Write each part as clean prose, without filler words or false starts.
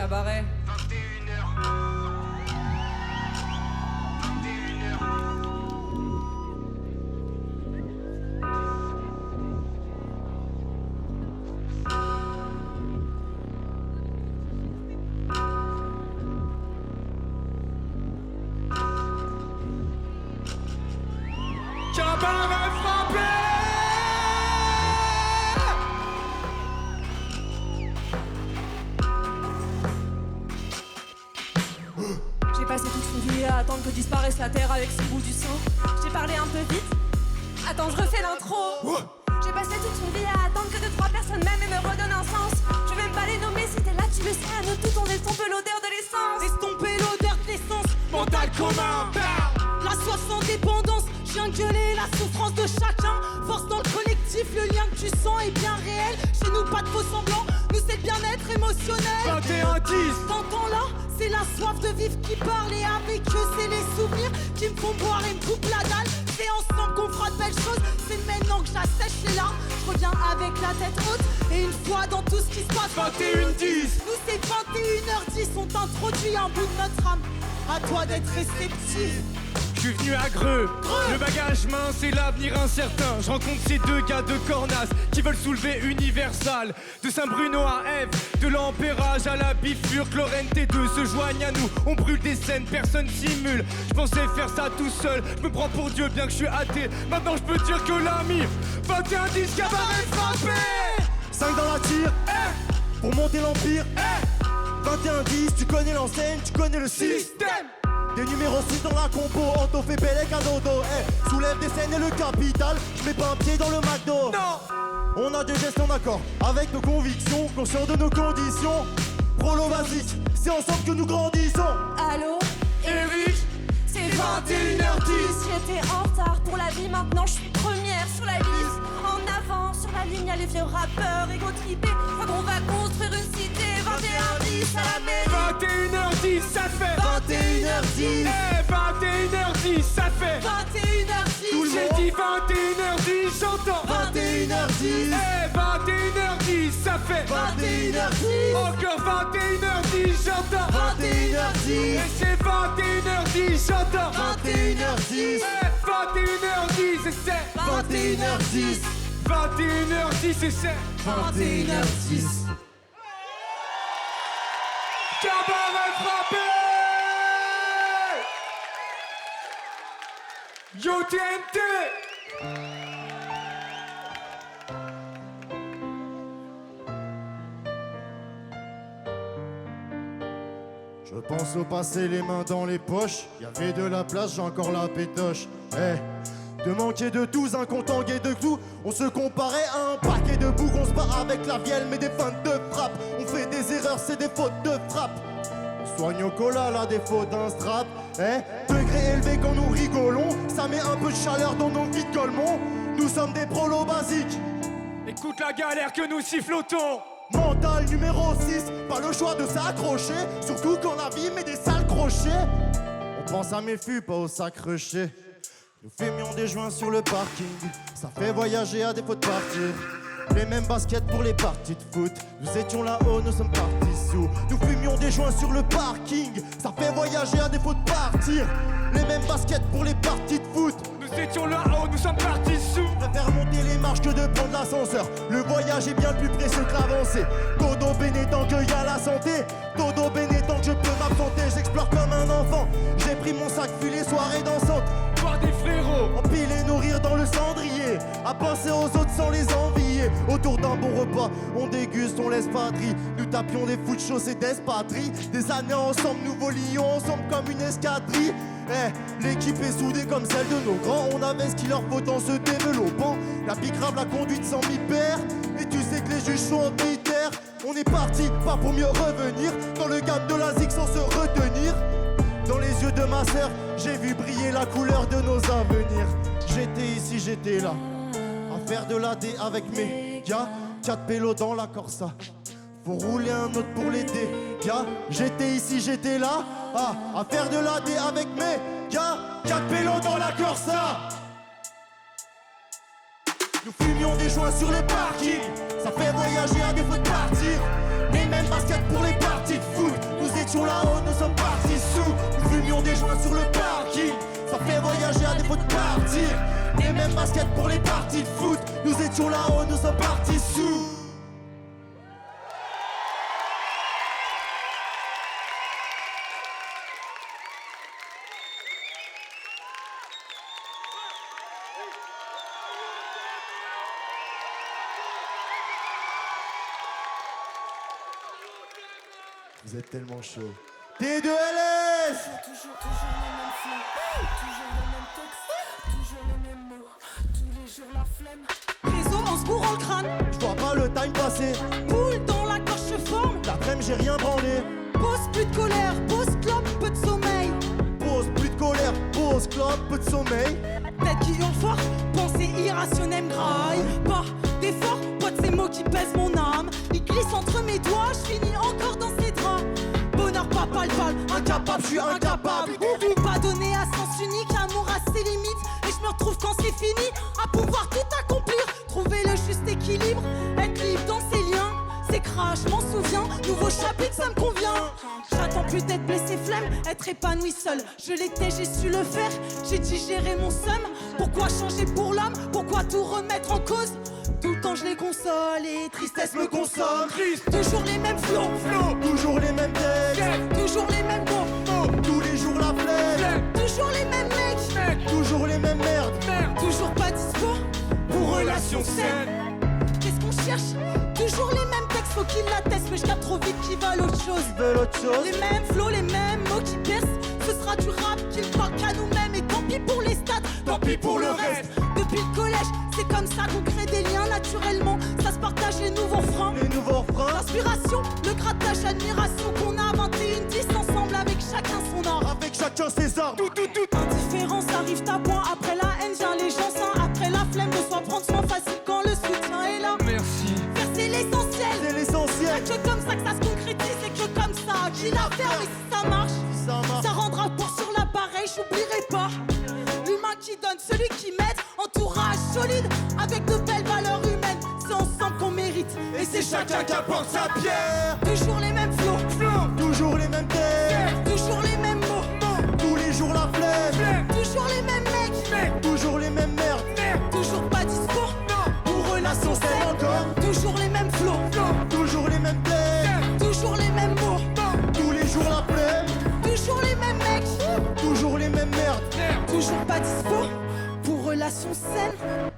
cabaret. 21h. Cabaret frappé. J'ai passé toute une vie à attendre que disparaisse la terre avec son bout du sang. J'ai parlé un peu vite. Attends, je refais l'intro. J'ai passé toute une vie à attendre que 2-3 personnes m'aiment et me redonnent un sens. Je vais même pas les nommer, si t'es là, tu le sais. À nous tous, on estompe l'odeur de l'essence. Estomper l'odeur de l'essence. Mental commun. La soif sans dépendance. Je viens gueuler la souffrance de chacun. Force dans le collectif, le lien que tu sens est bien réel. Chez nous, pas de faux semblants. Nous, c'est le bien-être émotionnel. 21-10. T'entends là, c'est la soif de vivre qui parle. Et avec eux, c'est les souvenirs qui me font boire et me coupent la dalle. C'est ensemble qu'on fera de belles choses. C'est maintenant que j'assèche les larmes. Je reviens avec la tête haute. Et une fois dans tout ce qui se passe. 21-10. Nous, c'est 21h10. On t'introduit un bout de notre âme. À toi d'être réceptif. Je suis venu à Greux. Le bagage mince et l'avenir incertain. Je rencontre ces deux gars de Cornas qui veulent soulever Universal. De Saint-Bruno à Ève, de l'Empérage à la bifurque. Lorraine T2 se joignent à nous. On brûle des scènes, personne simule. Je pensais faire ça tout seul. Je me prends pour Dieu bien que je suis athée. Maintenant je peux dire que l'ami 21-10 cabaret frappé. 5 dans la tire, pour monter l'empire. 21-10, tu connais l'enseigne, tu connais le système. Des numéros 6 dans la compo, Anto fait Bélec à dodo. Soulève des scènes et le capital, je mets pas un pied dans le McDo. Non. On a des gestes en accord avec nos convictions, conscients de nos conditions. Prolo basique, c'est ensemble que nous grandissons. Allô, Eric, c'est 21h10. J'étais en retard pour la vie, maintenant je suis première sur la liste. En avant, sur la ligne, y'a les vieux rappeurs égo trippés. Je crois qu'on va construire une cité. 21h10 à la mairie. 21h10, ça fait 21h10. 21h10, ça fait 21h10. J'ai dit 21h10, j'entends 21h10. 21h10, ça fait 21h10. Encore 21h10, j'entends 21h10. Et c'est 21h10, j'entends 21h10. 21h10, et c'est 21h10. 21h10, et c'est 21h10. Cabaret frappé. Yo TNT. Je pense au passé, les mains dans les poches. Y'avait de la place, j'ai encore la pétoche. De manquer de tous, un compte en guet de tout. On se comparait à un paquet de boucs. On se bat avec la vielle, mais des feintes de frappe. On fait des erreurs, c'est des fautes de frappe. On soigne au cola, la défaut d'un strap. Degré élevé quand nous rigolons. Ça met un peu de chaleur dans nos vies de Colmont. Nous sommes des prolos basiques. Écoute la galère que nous sifflotons. Mental numéro 6, pas le choix de s'accrocher. Surtout quand la vie met des sales crochets. On pense à mes fûts, pas aux s'accrocher. Nous fumions des joints sur le parking. Ça fait voyager à défaut de partir. Les mêmes baskets pour les parties de foot. Nous étions là-haut, nous sommes partis sous. Nous fumions des joints sur le parking. Ça fait voyager à défaut de partir. Les mêmes baskets pour les parties de foot. Nous étions là-haut, nous sommes partis sous. Je préfère monter les marches que de prendre l'ascenseur. Le voyage est bien plus précieux que l'avancée. Dodo béné tant qu'il y a la santé. Dodo béné tant que je peux m'absenter. J'explore comme un enfant. J'ai pris mon sac, fui les soirées dansantes. Voir des frérots. Empiler nos rires dans le cendrier. À penser aux autres sans les envier. Autour d'un bon repas, on déguste, on laisse patrie. Nous tapions des fous de chaussées d'espatrie. Des années ensemble, nous volions ensemble comme une escadrille. L'équipe est soudée comme celle de nos grands. On avait ce qu'il leur faut en se développant. La bicrave, la conduite sans mi-père. Et tu sais que les juges sont en militaire. On est parti, pas pour mieux revenir. Dans le gamme de la zig sans se retenir. Dans les yeux de ma sœur, j'ai vu briller la couleur de nos avenirs. J'étais ici, j'étais là. À faire de l'AD avec mes gars. 4 pélos dans la Corsa. Faut rouler un autre pour l'aider, gars. J'étais ici, j'étais là. À faire de l'AD avec mes gars. 4 pélos dans la Corsa. Nous fumions des joints sur le parking. Ça fait voyager à défaut de partir. Les mêmes baskets pour les parties de foot. étions là-haut, nous sommes partis sous. Nous fumions des joints sur le parking. Ça fait voyager à défaut de partir. Les mêmes baskets pour les parties de foot. Nous étions là-haut, nous sommes partis sous. Vous êtes tellement chaud. T2LS. Toujours les mêmes flots, toujours les mêmes textes, toujours les mêmes mots, tous les jours la flemme. Réseau en se bourrant le crâne, Je vois pas le time passer. boule dans la gorge se forme. L'après-midi j'ai rien branlé. Pose plus de colère, pose clope, peu de sommeil. Pose plus de colère, pose clope, peu de sommeil. Tête qui hurle fort, pensée irrationnelle me graille. Pas d'effort, pas de ces mots qui pèsent mon âme. Ils glissent entre mes doigts, je finis encore dans ses draps. Bonheur pas palpable, incapable, je suis incapable. Pas donné à sens unique, amour à ses limites. Et je me retrouve quand c'est fini, à pouvoir tout accomplir. Trouver le juste équilibre, être libre dans ses liens. C'est crash, je m'en souviens, nouveau chapitre, ça me convient. J'attends plus d'être blessé, flemme, être épanoui seul. Je l'étais, j'ai su le faire, j'ai digéré mon seum. Pourquoi changer pour l'homme, pourquoi tout remettre en cause? Tout le temps je les console et tristesse me consomme. Toujours les mêmes flots, Toujours les mêmes textes. toujours les mêmes mots, Tous les jours la flemme. toujours les mêmes mecs, Toujours les mêmes merdes. toujours pas dispo pour relation saine. Qu'est-ce qu'on cherche? Toujours les mêmes textes, faut qu'ils l'attestent, mais je capte trop vite qu'ils veulent autre chose. Ils veulent autre chose. Les mêmes flots, les mêmes mots qui percent. Ce sera du rap qui ne parle qu'à nous-mêmes. Et tant pis pour les stats, tant pis pour le reste. Depuis le collège, c'est comme ça qu'on crée des liens naturellement. Ça se partage les nouveaux freins. Les nouveaux refrains. L'inspiration, le grattage, l'admiration qu'on a 21-10 ensemble avec chacun son art. Avec chacun ses armes. Indifférence arrive à point. Après la haine vient les gens sains. Après la flemme de soi, prendre soin facile quand le soutien est là. Merci. Faire c'est l'essentiel. C'est l'essentiel. Y'a que comme ça que ça se concrétise. Et que comme ça qu'il a fait. Mais si ça marche, Ça marche. ça rendra pour sur l'appareil, j'oublierai pas. L'humain qui donne, celui qui m'aide. Entourage solide, avec de belles valeurs humaines. C'est ensemble qu'on mérite. Et c'est chacun qui apporte sa pierre. Toujours les mêmes flots, Toujours les mêmes textes. toujours les mêmes mots, Tous les jours la flemme. toujours les mêmes mecs, Toujours les mêmes merdes. toujours pas dispo pour relation C'est saine. encore. Toujours les mêmes flots, Toujours les mêmes textes. toujours les mêmes mots, Tous les jours la flemme. toujours les mêmes mecs, Toujours les mêmes merdes. toujours pas dispo pour relation saine.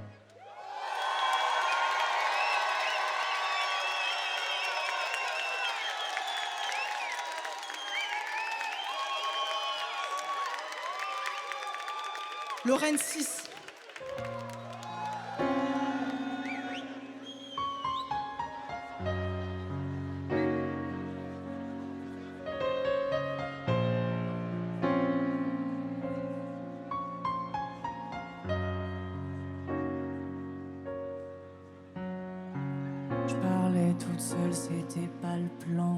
Lorraine 6. Je parlais toute seule, c'était pas le plan.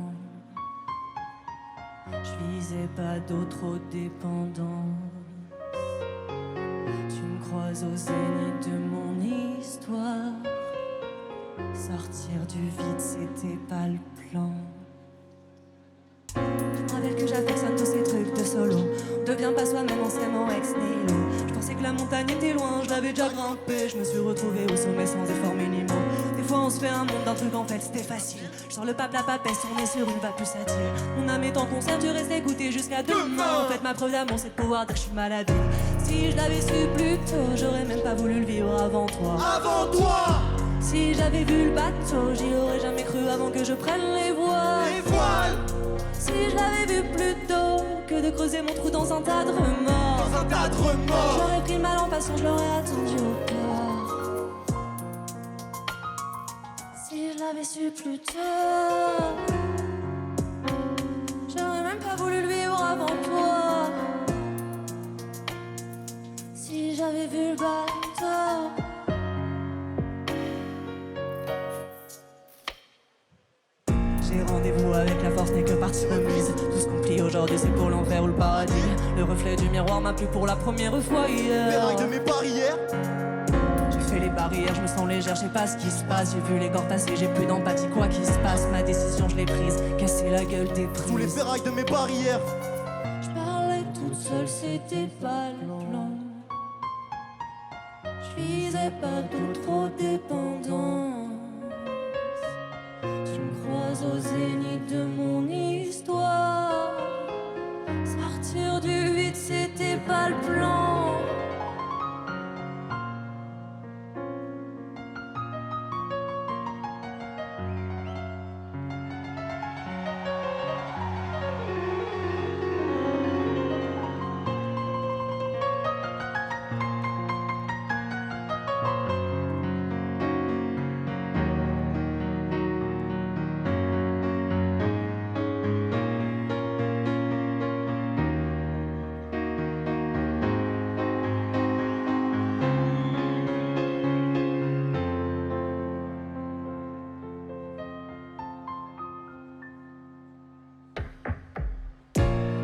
Je visais pas d'autres dépendance. Tu me croises au zénith de mon histoire. Sortir du vide, c'était pas le plan. Je me rappelle que j'affectionne tous ces trucs de solo. On devient pas soi-même, on s'aime ex nihilo. Je pensais que la montagne était loin, je l'avais déjà grimpée. Je me suis retrouvée au sommet sans efforts minimaux. Des fois on se fait un monde d'un truc, en fait c'était facile. Je sors le pape, la papesse, on est sur une vague plus satire. Mon âme est en concert, tu restes écouté jusqu'à demain. En fait ma preuve d'amour c'est de pouvoir dire que je suis malade. Si je l'avais su plus tôt, j'aurais même pas voulu le vivre avant toi. Avant toi. Si j'avais vu le bateau, j'y aurais jamais cru avant que je prenne les voiles. Les voiles. Si je l'avais vu plus tôt que de creuser mon trou dans un tas de remords. Dans un tas de remords. J'aurais pris le mal en passant, je l'aurais attendu au port. Si je l'avais su plus tôt, j'aurais même pas voulu le vivre avant toi. Si j'avais vu le bateau. J'ai rendez-vous avec la force, n'est que partie remise. Tout ce qu'on plie aujourd'hui, c'est pour l'enfer ou le paradis. Le reflet du miroir m'a plu pour la première fois hier. Ferraille de mes paris hier. J'ai fait les barrières, je me sens légère, je sais pas ce qui se passe. J'ai vu les corps passer, j'ai plus d'empathie, quoi qu'il se passe. Ma décision, je l'ai prise, casser la gueule des prises. Sous les ferrailles de mes barrières. Je parlais toute seule, c'était pas le plan. Je visais pas de trop dépendance. Tu me croises au zénith de mon histoire. Sortir du vide, c'était pas le plan.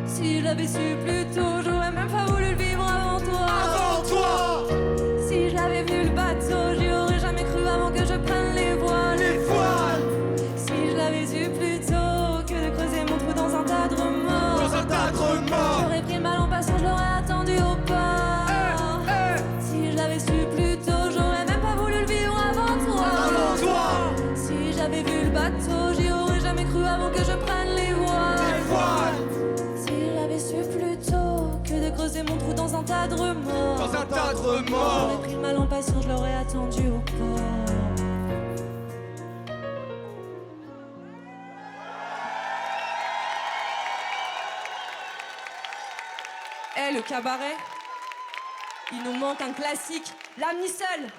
Si je l'avais su plus tôt, j'aurais même pas voulu le vivre avant toi. Avant toi. Si je l'avais vu le bateau, j'y aurais jamais cru avant que je prenne les voiles. Les voiles. Si je l'avais su plus tôt que de creuser mon trou dans un tas de remords. Dans un tas de remords. J'aurais pris le mal en passant, je l'aurais attendu au port. Si je l'avais su plus tôt, j'aurais même pas voulu le vivre avant toi. Avant toi. Si j'avais vu le bateau, j'y aurais jamais cru avant que je prenne les voiles. Les voiles. Si j'avais su plus tôt que de creuser mon trou dans un tas de remords. Dans un tas de remords. J'aurais pris le mal en patience, je l'aurais attendu au port. Eh, le cabaret, il nous manque un classique, l'âme ni seule.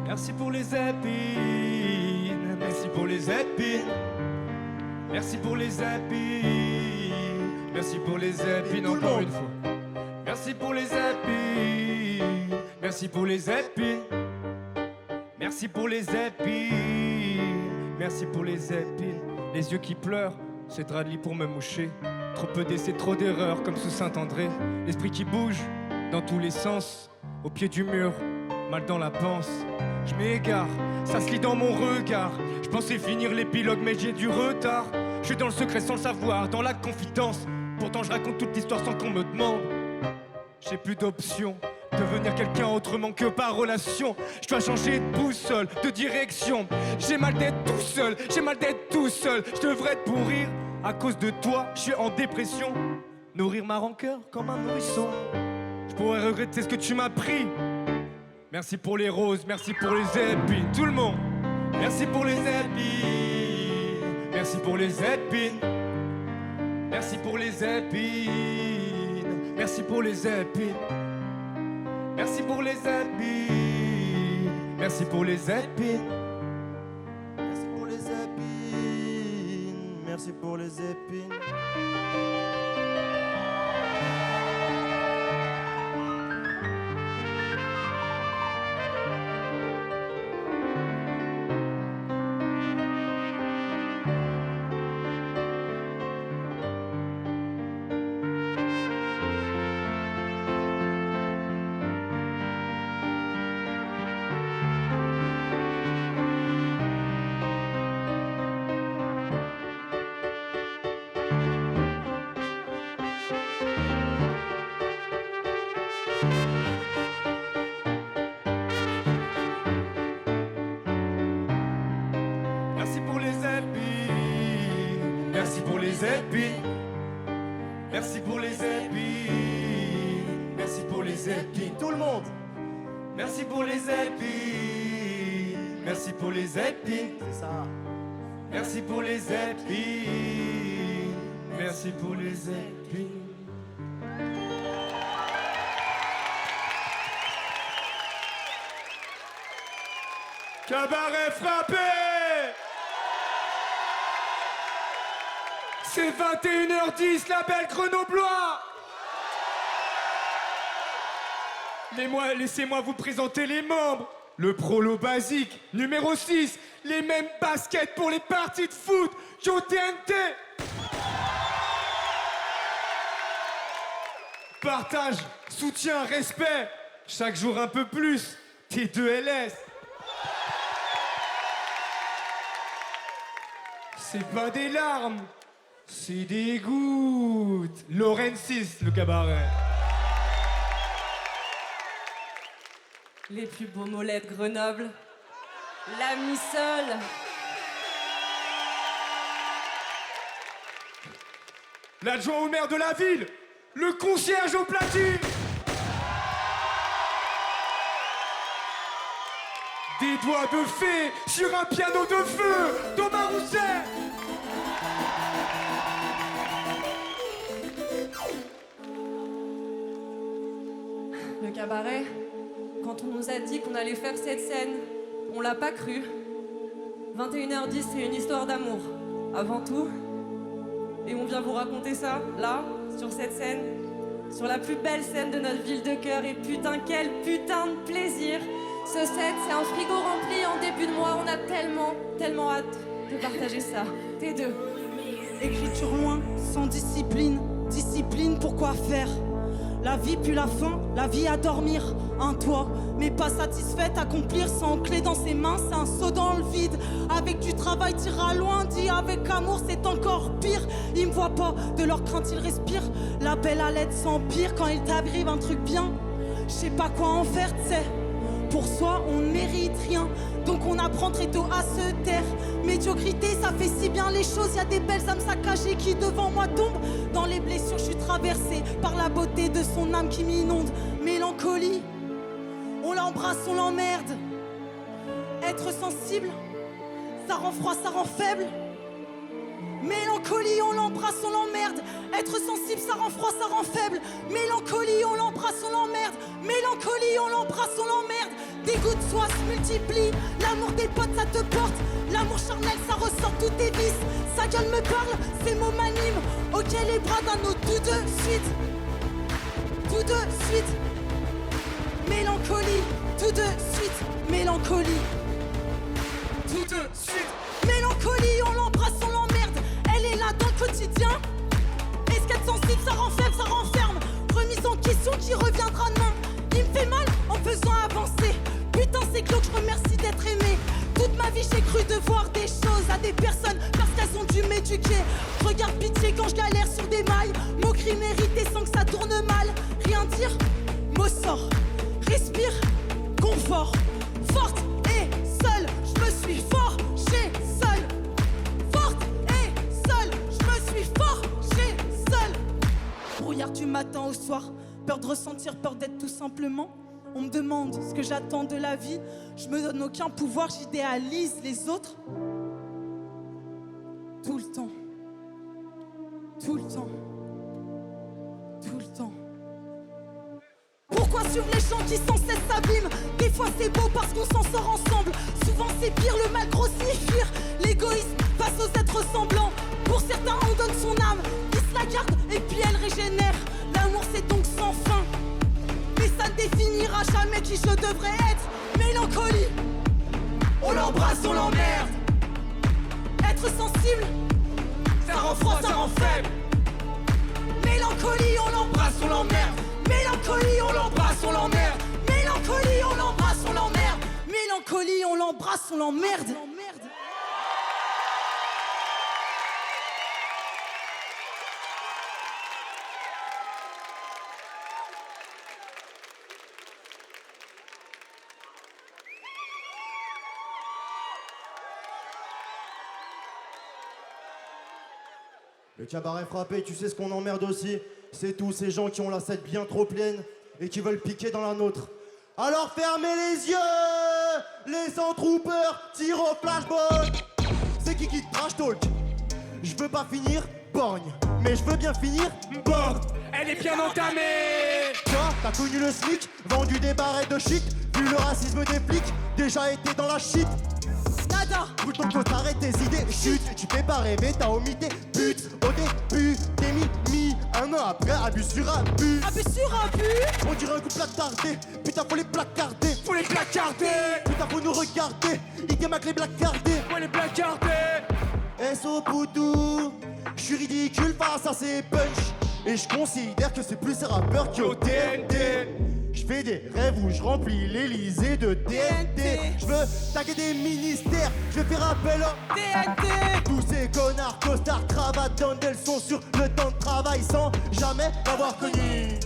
Merci pour les épines, merci pour les épines, merci pour les épines, merci pour les épines tout le encore monde. une fois. Merci pour les épines, merci pour les épines, merci pour les épines, merci pour les épines. Les yeux qui pleurent, c'est drap de lit pour me moucher. Trop peu d'essais, trop d'erreurs comme sous Saint-André. L'esprit qui bouge dans tous les sens, au pied du mur, mal dans la panse. Je m'égare, ça se lit dans mon regard. Je pensais finir l'épilogue mais j'ai du retard. Je suis dans le secret sans le savoir, dans la confidence. Pourtant je raconte toute l'histoire sans qu'on me demande. J'ai plus d'options, devenir quelqu'un autrement que par relation. Je dois changer de boussole, de direction. J'ai mal d'être tout seul, j'ai mal d'être tout seul. Je devrais te pourrir, à cause de toi, je suis en dépression. Nourrir ma rancœur comme un nourrisson. Je pourrais regretter ce que tu m'as pris. Merci pour les roses, merci pour les épines, tout le monde. Merci pour les épines, merci pour les épines, merci pour les épines, merci pour les épines, merci pour les épines, merci pour les épines. Merci pour les épines. Merci pour les épines. Merci pour les épines, merci pour les épines, merci pour les épines, merci pour les épines, Tout le monde. merci pour les épines, merci pour les épines, C'est ça. merci pour les épines, merci pour les épines. Cabaret frappé! C'est 21h10, la belle Grenoblois! Laissez-moi vous présenter les membres Le prolo basique, numéro 6, les mêmes baskets pour les parties de foot, Yo TNT. Partage, soutien, respect, chaque jour un peu plus, T2LS. C'est pas des larmes, c'est des gouttes. Laurencis, le cabaret. Les plus beaux mollets de Grenoble. L'ami seul. L'adjoint au maire de la ville, le concierge au platine. Des doigts de fée sur un piano de feu, Thomas Rousset. Le cabaret, quand on nous a dit qu'on allait faire cette scène, on l'a pas cru. 21h10, c'est une histoire d'amour, avant tout. Et on vient vous raconter ça, là, sur cette scène, sur la plus belle scène de notre ville de cœur. Et putain, quel putain de plaisir! Ce set, c'est un frigo rempli en début de mois. On a tellement hâte de partager ça. T2. Écriture loin, sans discipline. Discipline, pourquoi faire? La vie puis la fin, la vie à dormir. Un toit, mais pas satisfaite, accomplir sans clé dans ses mains, c'est un saut dans le vide. Avec du travail, t'iras loin, dit avec amour, c'est encore pire. Ils me voient pas, de leur crainte ils respirent. L'appel à l'aide s'empire quand il t'arrive un truc bien. Je sais pas quoi en faire, t'sais. Pour soi, on ne mérite rien, donc on apprend très tôt à se taire. Médiocrité, ça fait si bien les choses. Y a des belles âmes saccagées qui devant moi tombent. Dans les blessures, je suis traversée par la beauté de son âme qui m'inonde. Mélancolie, on l'embrasse, on l'emmerde. Être sensible, ça rend froid, ça rend faible. Mélancolie, on l'embrasse, on l'emmerde. Être sensible, ça rend froid, ça rend faible. Mélancolie, on l'embrasse, on l'emmerde. Mélancolie, on l'embrasse, on l'emmerde. Dégoût de soi se multiplie. L'amour des potes, ça te porte. L'amour charnel, ça ressort tous tes vices. Sa gueule me parle, ses mots m'animent. Ok, les bras d'un autre, tout de suite. Tout de suite. Mélancolie, tout de suite. Mélancolie. Tout de suite. Mélancolie, on l'embrasse, on l'emmerde. Elle est là dans le quotidien. Est-ce qu'être sensible, ça rend faible, ça renferme. Remise en question qui reviendra demain. Il me fait mal en faisant avancer. Putain, c'est glauque, je remercie d'être aimé. Toute ma vie, j'ai cru devoir des choses à des personnes parce qu'elles ont dû m'éduquer. Regarde pitié quand je galère sur des mailles. Moquerie méritée sans que ça tourne mal. Rien dire, mot sort. Respire, confort. Forte et seule, je me suis forgée seule. Forte et seule, je me suis forgée seule. Brouillard du matin au soir, peur de ressentir, peur d'être tout simplement. On me demande ce que j'attends de la vie. Je me donne aucun pouvoir, j'idéalise les autres. Tout le temps. Tout le temps. Tout le temps. Pourquoi suivre les gens qui sans cesse s'abîment? Des fois c'est beau parce qu'on s'en sort ensemble. Souvent c'est pire, le mal grossit, fuir. L'égoïsme face aux êtres ressemblants. Pour certains on donne son âme, ils se la gardent et puis elle régénère. L'amour c'est donc sans fin. Mais ça ne définira jamais qui je devrais être. Mélancolie, on l'embrasse, on l'emmerde. Être sensible, ça rend froid, ça rend faible. Mélancolie, on l'embrasse, on l'emmerde. Mélancolie, on l'embrasse, on l'emmerde. Mélancolie, on l'embrasse, on l'emmerde. Mélancolie, on l'embrasse, on l'emmerde. Le cabaret frappé, tu sais ce qu'on emmerde aussi? C'est tous ces gens qui ont la tête bien trop pleine et qui veulent piquer dans la nôtre. Alors fermez les yeux! Les entroupeurs tirent au flashball! C'est qui trash talk? Je veux pas finir borgne, mais je veux bien finir borgne! Elle est bien entamée. Toi, t'as connu le SMIC, vendu des barrettes de shit, vu le racisme des flics, déjà été dans la shit. Nada. Donc faut t'arrêter tes idées, chut, tu fais pas rêver, t'as omis tes buts. Au début, t'es mis Un an après, abus sur abus. Abus sur abus. On dirait un couple attardé. Putain, faut les placarder. Faut les placarder. Putain, faut nous regarder. Il démaque les placardés. Faut les placarder. SO Poudou. J'suis ridicule face à ces punchs. Et je considère que c'est plus ces rappeurs qui au TNT. J'fais des rêves où j'remplis l'Elysée de TNT. J'veux taguer des ministères, j'vais faire appel au TNT. tous ces connards, costards, cravates, elles sont sur le temps de travail sans jamais l'avoir connu.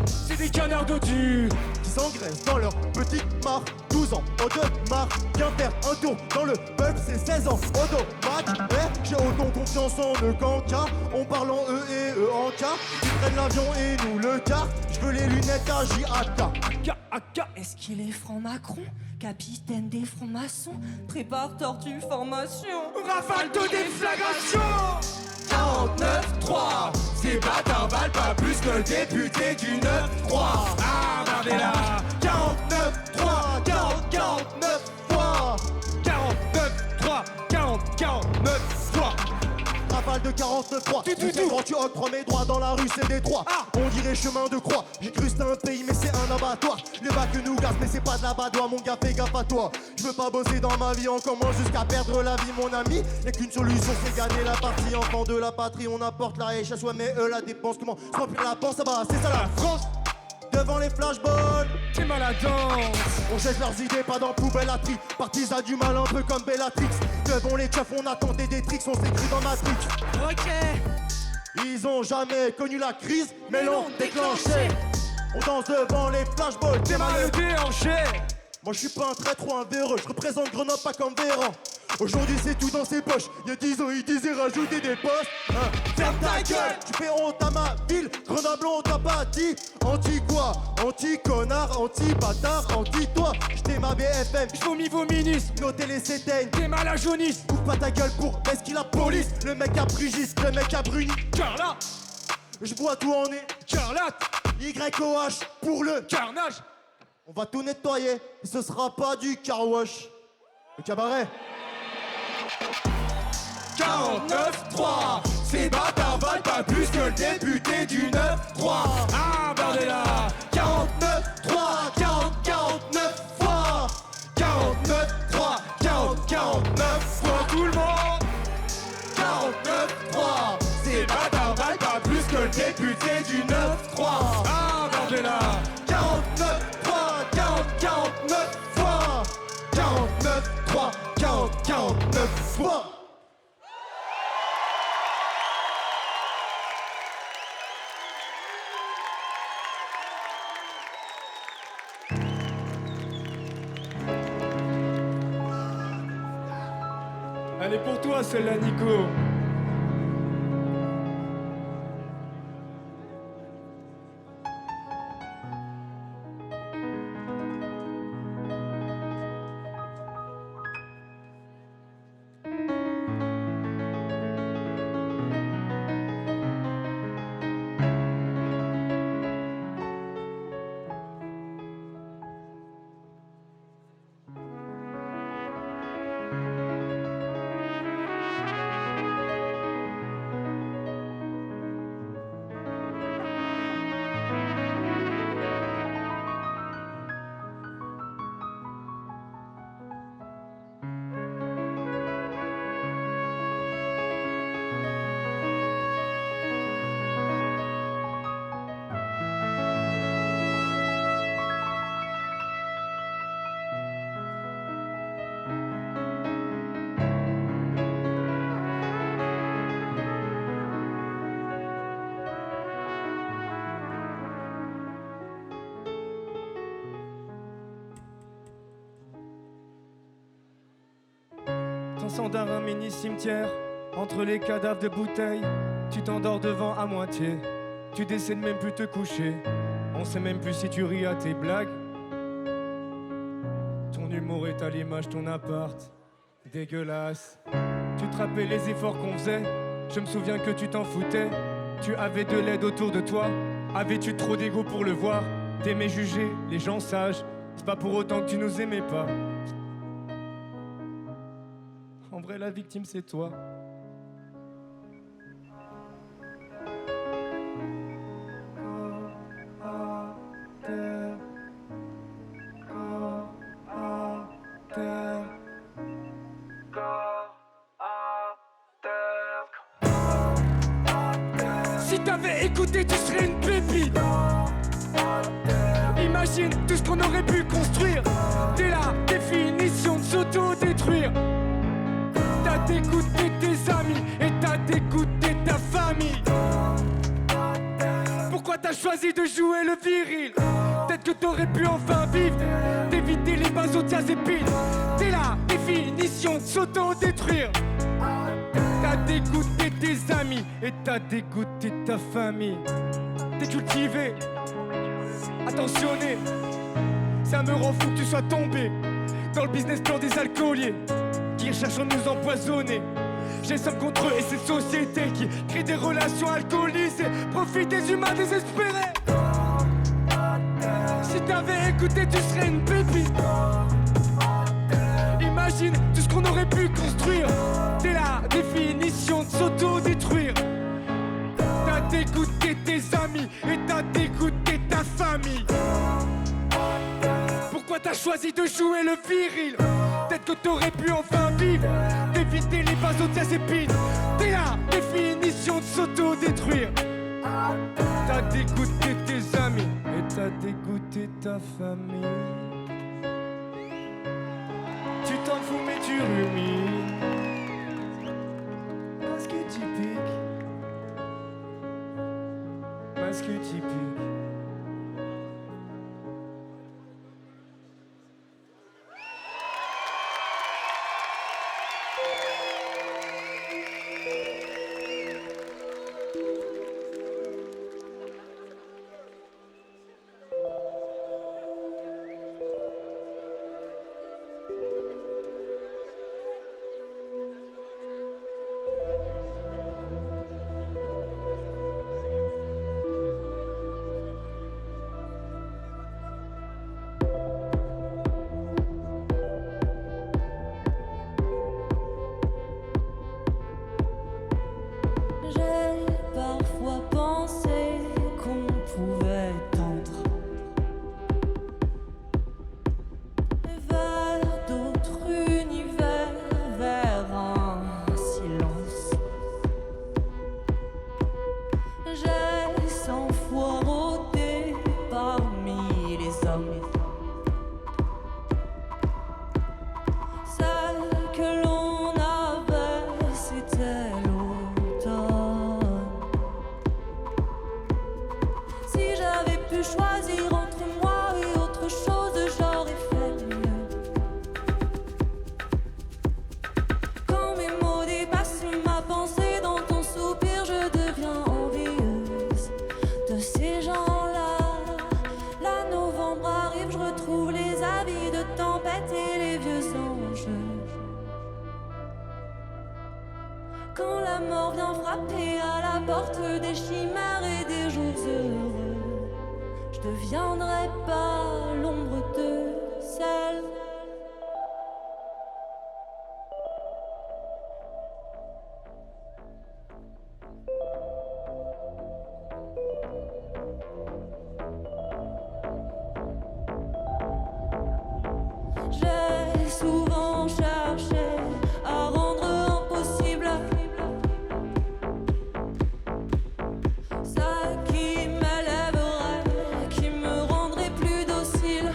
C'est des canards dodus Qui s'engraissent dans leur petite mare. 12 ans, au de marre. Viens faire un tour dans le peuple, c'est 16 ans, automatique. Ouais, j'ai autant confiance en eux qu'en cas. On parle en eux et eux en cas. Ils prennent l'avion et nous le car. J'veux les lunettes à JAK. Est-ce qu'il est franc-Macron? Capitaine des francs-maçons? Prépare tortue formation. Rafale de déflagration. 49-3, ces bâtards valent pas plus que le député du 9-3. Ah, Bardella. 49-3, 49 fois. 49 fois. Rafale de 49-3. Quand tu octroies mes droits dans la rue, c'est Détroit. On dirait chemin de croix. J'ai cru c'était un pays, mais c'est un abattoir. Le bac que nous gaz, mais c'est pas de la badoie. Mon gars, fais gaffe à toi. Je veux pas bosser dans ma vie, on commence jusqu'à perdre la vie, mon ami. Y'a qu'une solution, c'est gagner la partie. Enfant de la patrie, on apporte la richesse. Ouais, mais eux la dépense, comment se remplir la panse, ça va, c'est ça la France. Devant les flashballs, T'es maladant. on jette leurs idées, pas dans poubelle à tri. Partisan du mal, un peu comme Bellatrix. Devant les keufs, on a tenté des tricks, on s'est cru dans Matrix. Ok. Ils ont jamais connu la crise, mais l'ont déclenché. On danse devant les flashballs, T'es mal déhanché. Moi je suis pas un traître ou un véreux, je représente Grenoble pas comme Véran. Aujourd'hui c'est tout dans ses poches, il y a 10 ans ils disaient rajouter des postes. Ferme ta gueule, tu fais honte à ma ville, Grenoble on t'a pas dit. Anti quoi? Anti connard, anti bâtard, anti toi. J't'ai ma BFM, J'vomis vos ministres. nos télés s'éteignent. T'es mal à jaunisse. Ouvre pas ta gueule pour est-ce qu'il a police? Le mec a brugiste, le mec a bruni. Carlat. Je bois tout en nez, Carlat. YOH pour le. Carnage. On va tout nettoyer, et ce sera pas du car wash. Le cabaret. 49-3, ces bâtards valent pas plus que le député du 9-3. Ah, Bardella. 49 fois. 49 fois tout le monde. 49 Ces bâtards valent pas plus que le député du 9-3. Ah, Bardella. 49 fois. 49 fois. Elle est pour toi celle-là, Nico. Ton sang d'un un mini cimetière, entre les cadavres de bouteilles, tu t'endors devant à moitié, tu décides même plus te coucher, on sait même plus si tu ris à tes blagues. Ton humour est à l'image ton appart, dégueulasse. Tu te rappelles les efforts qu'on faisait, je me souviens que tu t'en foutais. Tu avais de l'aide autour de toi, avais-tu trop d'ego pour le voir? T'aimais juger les gens sages, c'est pas pour autant que tu nous aimais pas. En vrai, la victime, c'est toi. terre, corps à terre. Corps à terre. Si t'avais écouté, tu serais une pépite. Imagine tout ce qu'on aurait pu construire. T'es la définition de s'auto-détruire. T'as dégoûté tes amis et t'as dégoûté ta famille. Pourquoi t'as choisi de jouer le viril? Peut-être que t'aurais pu enfin vivre, d'éviter les benzodiazépines. T'es la définition de s'auto-détruire. T'as dégoûté tes amis et t'as dégoûté ta famille. T'es cultivé, attentionné. Ça me rend fou que tu sois tombé dans le business plan des alcooliers qui cherchent à nous empoisonner. J'ai somme contre eux et cette société qui crée des relations alcoolisées, profite des humains désespérés. Si t'avais écouté, tu serais une pépite. Imagine tout ce qu'on aurait pu construire. T'es la définition de s'auto-détruire. T'as dégoûté tes amis et t'as dégoûté ta famille. Pourquoi t'as choisi de jouer le viril? Peut-être que t'aurais pu enfin vivre, d'éviter les benzodiazépines. T'es la définition de s'auto-détruire. T'as dégoûté tes amis et t'as dégoûté ta famille. Tu t'en fous mais tu rumines parce que tu piques. Parce que tu piques. J'ai parfois pensé qu'on pouvait tendre vers d'autres univers, vers un silence. J'ai 100 fois rôdé parmi les hommes. Celle que l'on avait, c'était l'automne. Si j'avais pu choisir entre moi et autre chose, j'aurais fait mieux. Quand mes mots dépassent ma pensée dans ton soupir, je deviens envieuse de ces gens-là. Là, novembre arrive, je retrouve les habits de tempête et les vieux anges. Quand la mort vient frapper à la porte des chimères et des jours heureux, je deviendrai pas l'ombre de celle. J'ai souvent cherché à rendre impossible ça qui m'élèverait, qui me rendrait plus docile.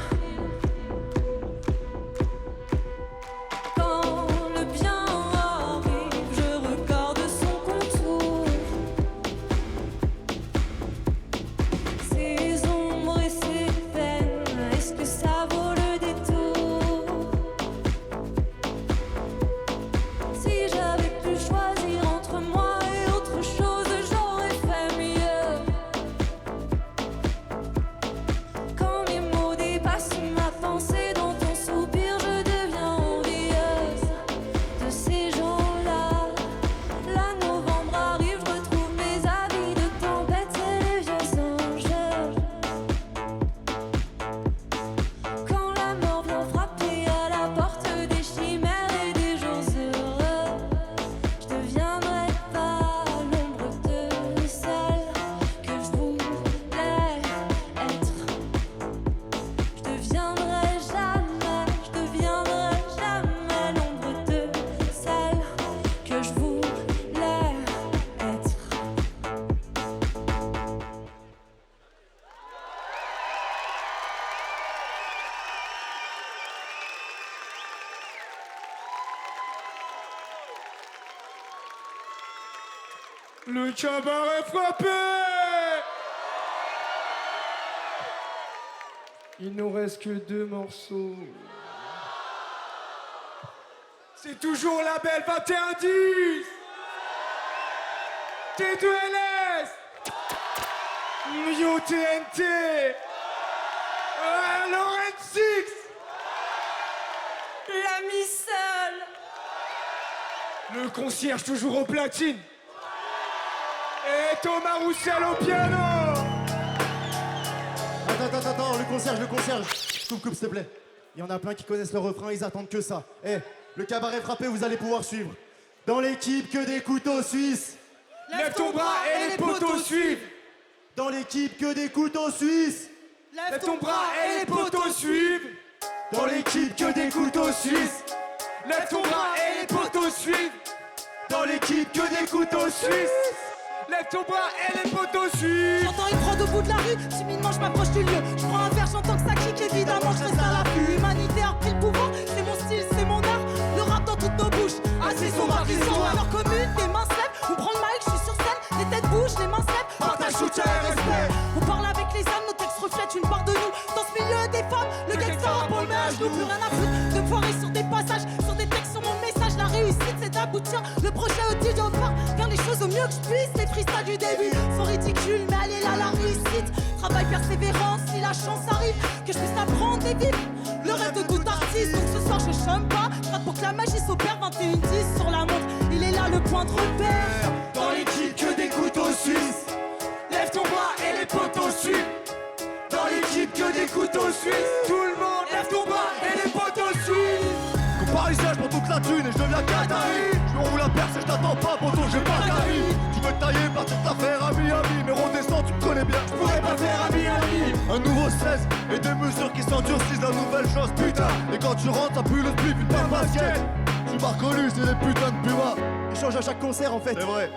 Le cabaret frappé. Il nous reste que 2 morceaux. C'est toujours la belle 21-10. T2LS. Mio TNT. Laurent Six. La Missole. Le concierge toujours au platine. Et Thomas Roussel au piano. Attends, le concierge. Coupe, s'il te plaît. Il y en a plein qui connaissent le refrain, ils attendent que ça. Le cabaret frappé, vous allez pouvoir suivre. Dans l'équipe, que des couteaux suisses. Lève ton bras et les poteaux suivent. Dans l'équipe, que des couteaux suisses. Lève ton bras et les poteaux suivent. Dans l'équipe, que des couteaux suisses. Lève ton bras et les poteaux suivent. Dans l'équipe, que des couteaux suisses. Lève ton bras et les poteaux suivent. J'entends une prod au bout de la rue, timidement je m'approche du lieu. Je prends un verre, j'entends que ça kick, évidemment je reste à l'affût. Humanité a pris le pouvoir, c'est mon style, c'est mon art. Le rap dans toutes nos bouches, assis sur ma prison. Alors commune, les mains se lèvent, on prend le mic, je suis sur scène. Les têtes bougent, les mains se lèvent, partage, soutien et respect. On parle avec les âmes, nos textes reflètent une part de nous. Dans ce milieu des femmes, le gangster a pour le ménage. Nous plus rien à foutre, de me foirer sur des passages, sur des textes, sur mon message. La réussite c'est d'aboutir, le projet audio part. Faire les choses au mieux que je puisse, les freestyles du début sont ridicules, mais elle est là la réussite. Travail, persévérance, si la chance arrive, que je puisse apprendre et vivre le rêve de tout artiste. Donc ce soir je chôme pas, je rate pour que la magie s'opère. 21-10 sur la montre, il est là le point de repère. Dans l'équipe, que des couteaux suisses. Lève ton bras et les poteaux suivent. Dans l'équipe, que des couteaux suisses. Tout le monde lève ton bras et les poteaux suivent. Comme parisien, je prends toute la thune et je deviens Qatari. Je me roule à perce et je t'attends pas, poto, j'ai pas d'avis. Tu veux te tailler, partir te la faire à Miami. Mais redescends, tu me connais bien, je pourrais pas faire à Miami. Un nouveau stress et des mesures qui s'endurcissent, la nouvelle chose, putain. Et quand tu rentres, ça pue le split, putain de basket. Tu m'as reconnu, c'est des putains de pumas. Ils changent à chaque concert en fait. C'est vrai.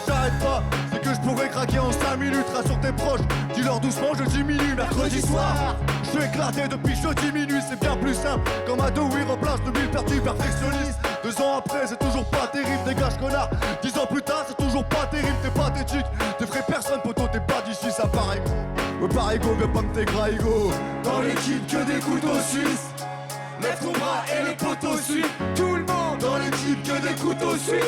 Si j'arrête pas, c'est que je pourrais craquer en 5 minutes. Rassure tes proches, dis-leur doucement, je diminue. Mercredi soir, je suis éclaté depuis je diminue. C'est bien plus simple, comme à deux, oui, remplace le mille perdu perfectionniste. 2 ans après, c'est toujours pas terrible, dégage connard. 10 ans plus tard, c'est toujours pas terrible, t'es pathétique. T'effraies personne, poto, t'es pas d'ici, ça paraît. Ouais, pareil, go, viens pas me t'égrer, go. Dans l'équipe, que des couteaux suisses. Lève ton bras et les poteaux suivent. Tout le monde Dans l'équipe, que des couteaux suisses.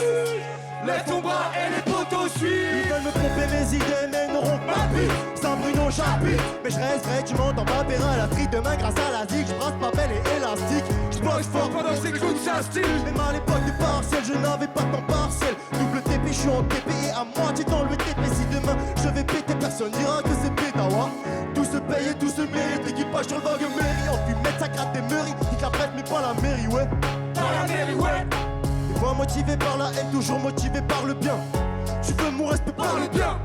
lève ton bras et les poteaux suivent. Ils veulent me tromper mes idées mais n'auront pas pire. Sans Bruno chapitre. Mais je reste vrai, tu m'entends pas périn la frite demain grâce à la zig. Je brasse papel et élastique. Je boxe fort Pendant que c'est clown, ça style. même à l'époque du partiel, je n'avais pas de temps partiel. Double TP, je suis en TP et à moitié dans le TP. Si demain je vais péter, personne dira que c'est pétawa. Tout se paye et tout se mérite. L'équipage sur le vague mairie. En fumette, ça gratte des mairies. Nique la presse mais pas la mairie, ouais. Dans la mairie, ouais. Moi motivé par la haine, toujours motivé par le bien. Tu veux mon respect par le bien.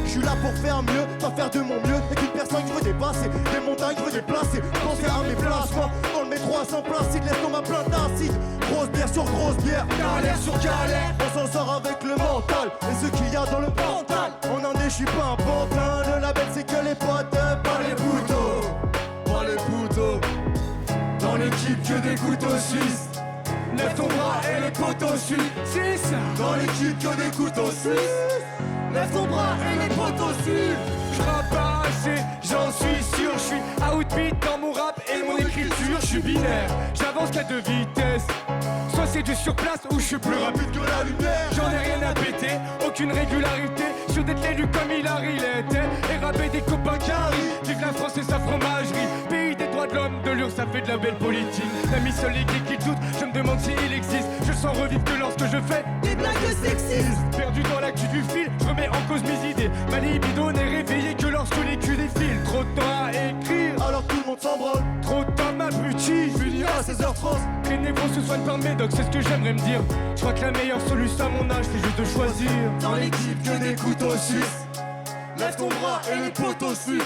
Je suis là pour faire mieux, pas faire de mon mieux. Et qu'une personne que je veux dépasser, des montagnes que je veux déplacer. Penser à mes placements, dans le métro à 100 placide. Laisse tomber plein d'acide, grosse bière sur grosse bière. Galère sur galère. On s'en sort avec le mental et ce qu'il y a dans le mental. En Indé, je suis pas un pantin. Le label c'est que les potes, pas les couteaux. Pas les couteaux. Dans l'équipe que des couteaux suisses. Lève ton bras et les poteaux suivent. C'est ça. Dans l'équipe que des couteaux suisses. Lève ton bras et les poteaux suivent. Je rappe pas assez, j'en suis sûr. Je suis outbeat dans mon rap et mon écriture. Je suis binaire, j'avance qu'à 2 vitesses. Soit c'est du surplace ou je suis plus rapide Que la lumière. J'en ai rien à péter, aucune régularité. Je suis d'être élu comme Hillary l'était. Et rapper des copains carrés. Vive la France et sa fromagerie. Pays des droits de l'homme, de l'URSS, ça fait de la belle politique. La mise sur les qui doute, je me demande s'il existe. Je sens revivre que lorsque je fais Des blagues sexistes. perdu dans l'actu du fil, je remets en cause mes idées. Ma libido n'est réveillée que lorsque les culs défilent. Trop de temps à écrire, Alors tout le monde s'en branle. trop de temps m'abrutit. Fini à 16h30. Les négros se soignent par médoc, c'est ce que j'aimerais me dire. Je crois que la meilleure solution à mon âge, c'est juste de choisir. Dans l'équipe que des couteaux suisses. Lève ton bras et les poteaux suivent.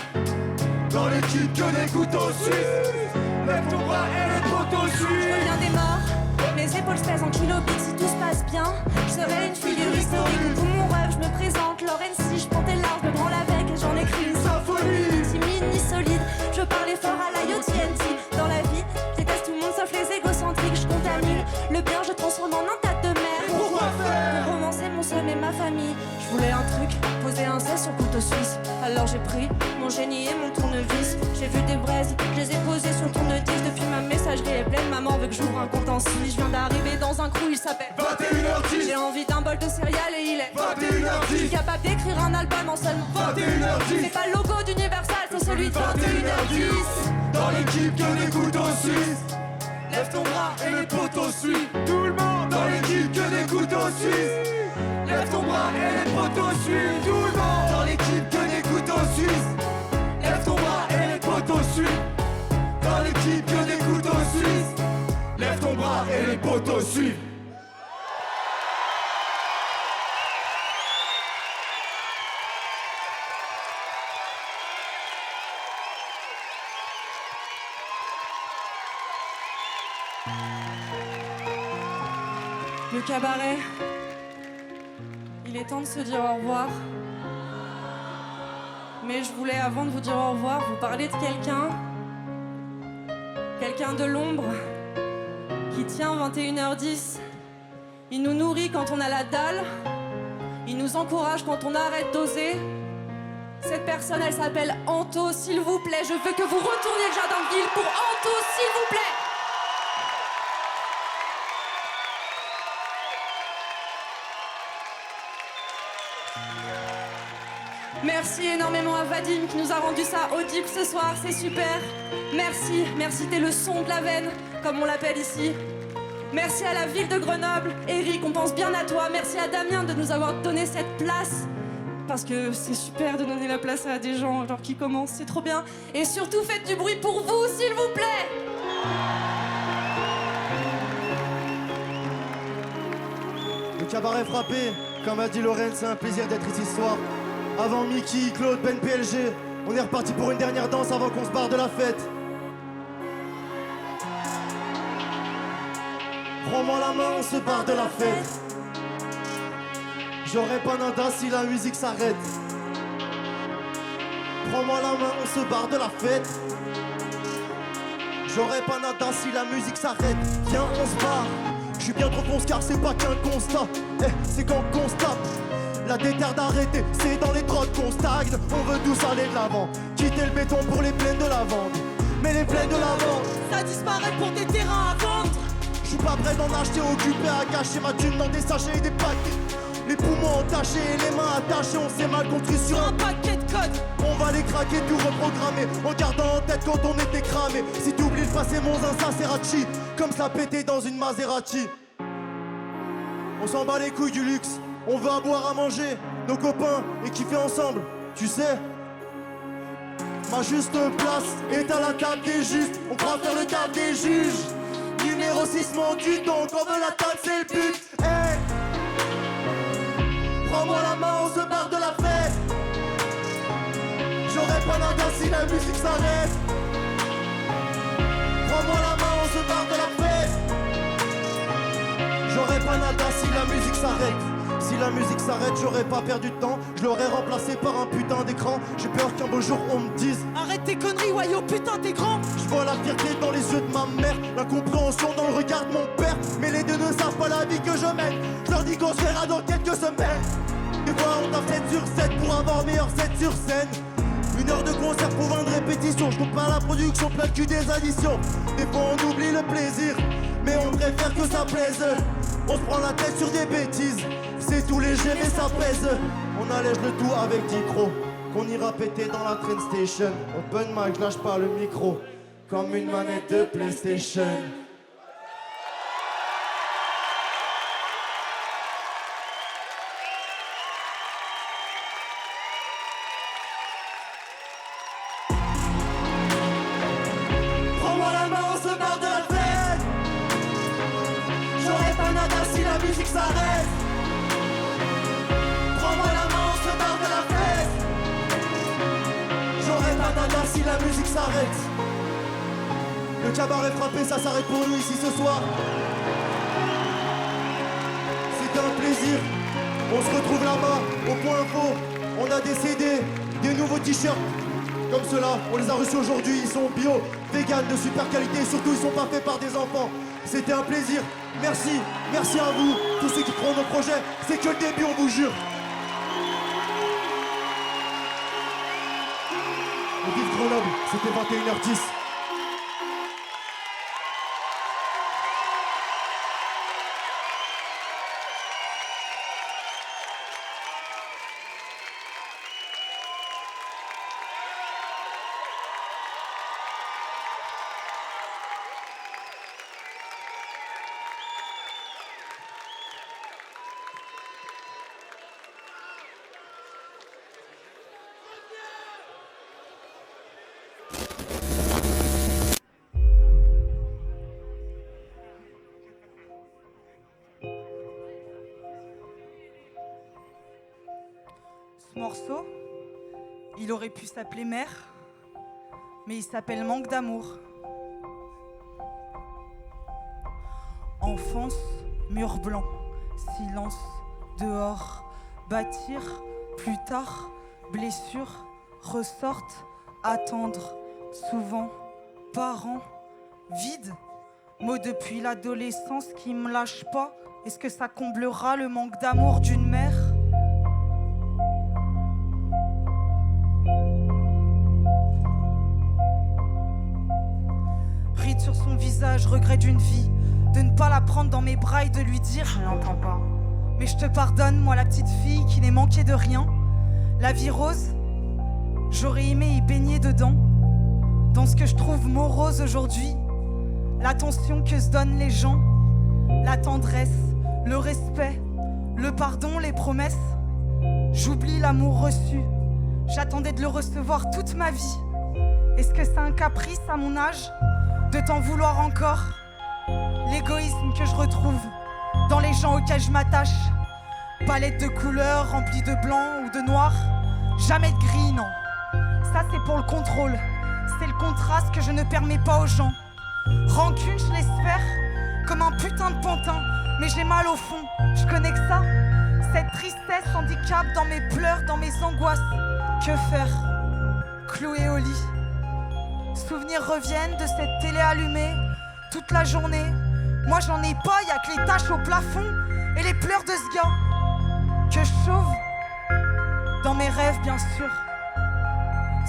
Dans l'équipe que des couteaux suisses. Lève ton bras et les poteaux Je suivent. reviens des morts, mes épaules se pèsent en kilobits. Si tout se passe bien, je serai une figure historique. Pour mon rêve, je me présente, Lauren, si je prends tes larmes, je me branle avec et j'en écris une symphonie. Timide ni solide, je parlais fort à la TNT. Dans la vie, je déteste tout le monde sauf les égocentriques. Je contamine le bien, je transforme en un tas de merde. Pourquoi faire? Pour romancer mon seum et ma famille, je truc, poser un 16 sur le couteau suisse. Alors j'ai pris mon génie et mon tournevis. J'ai vu des braises, je les ai posées sur le tourne-disque. Depuis ma messagerie est pleine, maman veut que j'ouvre un compte en Suisse. Je viens d'arriver dans un crew, il s'appelle 21h10. J'ai envie d'un bol de céréales et il est 21h10. Je suis capable d'écrire un album en seulement 21h10. C'est pas le logo d'Universal, c'est celui de 21h10. Dans l'équipe que des couteaux suisses. Lève ton bras et les poteaux suivent. Tout le monde. Dans l'équipe que des couteaux suisses. Lève ton bras et les poteaux suivent. Tout le monde. Dans l'équipe que des couteaux suisses. Lève ton bras et les poteaux suivent. Dans l'équipe que des couteaux suisses. Lève ton bras et les poteaux suivent. Le cabaret, il est temps de se dire au revoir. Mais je voulais, avant de vous dire au revoir, vous parler de quelqu'un de l'ombre, qui tient 21h10. Il nous nourrit quand on a la dalle, il nous encourage quand on arrête d'oser. Cette personne, elle s'appelle Anto, s'il vous plaît. Je veux que vous retourniez le jardin de ville pour Anto, s'il vous plaît. Merci énormément à Vadim qui nous a rendu ça audible ce soir, c'est super. Merci, t'es le son de la veine, comme on l'appelle ici. Merci à la ville de Grenoble, Eric, on pense bien à toi. Merci à Damien de nous avoir donné cette place. Parce que c'est super de donner la place à des gens genre qui commencent, c'est trop bien. Et surtout, faites du bruit pour vous, s'il vous plaît. Le cabaret frappé, comme a dit Lorraine, c'est un plaisir d'être ici ce soir. Avant Mickey, Claude, Ben PLG, on est reparti pour une dernière danse avant qu'on se barre de la fête. Prends-moi la main, on se barre de la fête. J'aurais pas nada si la musique s'arrête. Prends-moi la main, on se barre de la fête. J'aurais pas nada si la musique s'arrête. Viens, on se barre. Je suis bien trop fonce car c'est pas qu'un constat. C'est quand on constate. La déterre d'arrêter, c'est dans les drogues qu'on stagne. On veut tous aller de l'avant. Quitter le béton pour les plaines de lavande. Mais les plaines de lavande, Ça disparaît pour des terrains à vendre. je suis pas prêt d'en acheter, occupé à cacher ma thune dans des sachets et des paquets. Les poumons entachés et les mains attachées, on s'est mal construit sur un paquet de codes. On va les craquer, tout reprogrammer, en gardant en tête quand on était cramé. Si t'oublies le passé, mon zinzin Serrachi, comme ça pété dans une Maserati. On s'en bat les couilles du luxe, on veut à boire, à manger, nos copains et kiffer ensemble, tu sais. Ma juste place est à la table des justes, on croit faire le table des juges. Numéro 6 du donc on veut la table, c'est le but. Hey, prends-moi la main, on se barre de la fête. J'aurais pas nada si la musique s'arrête. Prends-moi la main, on se barre de la fête. J'aurais pas nada si la musique s'arrête. Si la musique s'arrête, j'aurais pas perdu de temps. Je l'aurais remplacé par un putain d'écran. J'ai peur qu'un beau jour on me dise Arrête tes conneries, Wayo, putain t'es grand. je vois la fierté dans les yeux de ma mère, l'incompréhension dans le regard de mon père. Mais les deux ne savent pas la vie que je mène. Je leur dis qu'on se verra dans quelques semaines. Des fois on tape 7 sur 7 pour avoir meilleur 7 sur scène. 1 heure de concert pour 20 de répétitions. Je compte pas la production, plein de cul des additions. Des fois on oublie le plaisir, mais on préfère que ça plaise. On se prend la tête sur des bêtises. C'est tout léger mais ça pèse. On allège le tout avec 10 crocs qu'on ira péter dans la train station. Open mic, lâche pas le micro comme une manette de PlayStation. Prends-moi la main, on se barre de la fête. J'aurais pas nada si la musique s'arrête. Prends-moi la main, on se barre de la fête. J'aurais pas nada si la musique s'arrête. Le cabaret frappé, ça s'arrête pour nous ici ce soir. C'était un plaisir. On se retrouve là-bas, au point info. On a des CD, des nouveaux t-shirts. Comme ceux-là, on les a reçus aujourd'hui. Ils sont bio, vegan, de super qualité. Et surtout, ils sont pas faits par des enfants. C'était un plaisir. Merci à vous, tous ceux qui prennent nos projets. C'est que le début, on vous jure. C'était 21h10. Ce morceau, il aurait pu s'appeler Mère, mais il s'appelle Manque d'amour. Enfance, mur blanc, silence, dehors, bâtir, plus tard, blessure, ressortent, attendre, souvent, parents, vide, mots depuis l'adolescence qui me lâchent pas. Est-ce que ça comblera le manque d'amour d'une mère ? Ride sur son visage, regret d'une vie, de ne pas la prendre dans mes bras et de lui dire je l'entends pas. Mais je te pardonne, moi la petite fille qui n'ait manqué de rien. La vie rose, j'aurais aimé y baigner dedans. Dans ce que je trouve morose aujourd'hui, l'attention que se donnent les gens, la tendresse, le respect, le pardon, les promesses. J'oublie l'amour reçu, j'attendais de le recevoir toute ma vie. Est-ce que c'est un caprice à mon âge de t'en vouloir encore? L'égoïsme que je retrouve dans les gens auxquels je m'attache. Palette de couleurs remplie de blanc ou de noir. Jamais de gris, non. Ça c'est pour le contrôle. C'est le contraste que je ne permets pas aux gens. Rancune, je laisse faire comme un putain de pantin. Mais j'ai mal au fond, je connais que ça. Cette tristesse handicap dans mes pleurs, dans mes angoisses. Que faire? Cloué au lit. Souvenirs reviennent de cette télé allumée toute la journée. Moi j'en ai pas, y'a que les taches au plafond et les pleurs de ce gars que je sauve dans mes rêves, bien sûr.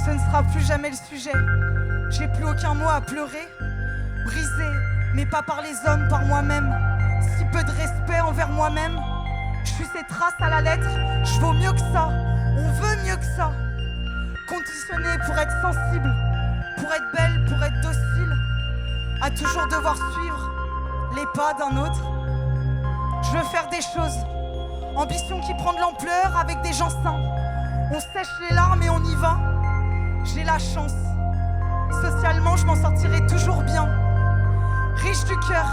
Ce ne sera plus jamais le sujet. J'ai plus aucun mot à pleurer. Brisé, mais pas par les hommes, par moi-même. Si peu de respect envers moi-même. Je suis ces traces à la lettre. Je vaux mieux que ça. On veut mieux que ça. Conditionné pour être sensible, pour être belle, pour être docile, à toujours devoir suivre les pas d'un autre. Je veux faire des choses, ambition qui prend de l'ampleur avec des gens sains. On sèche les larmes et on y va. J'ai la chance, socialement je m'en sortirai toujours bien. Riche du cœur,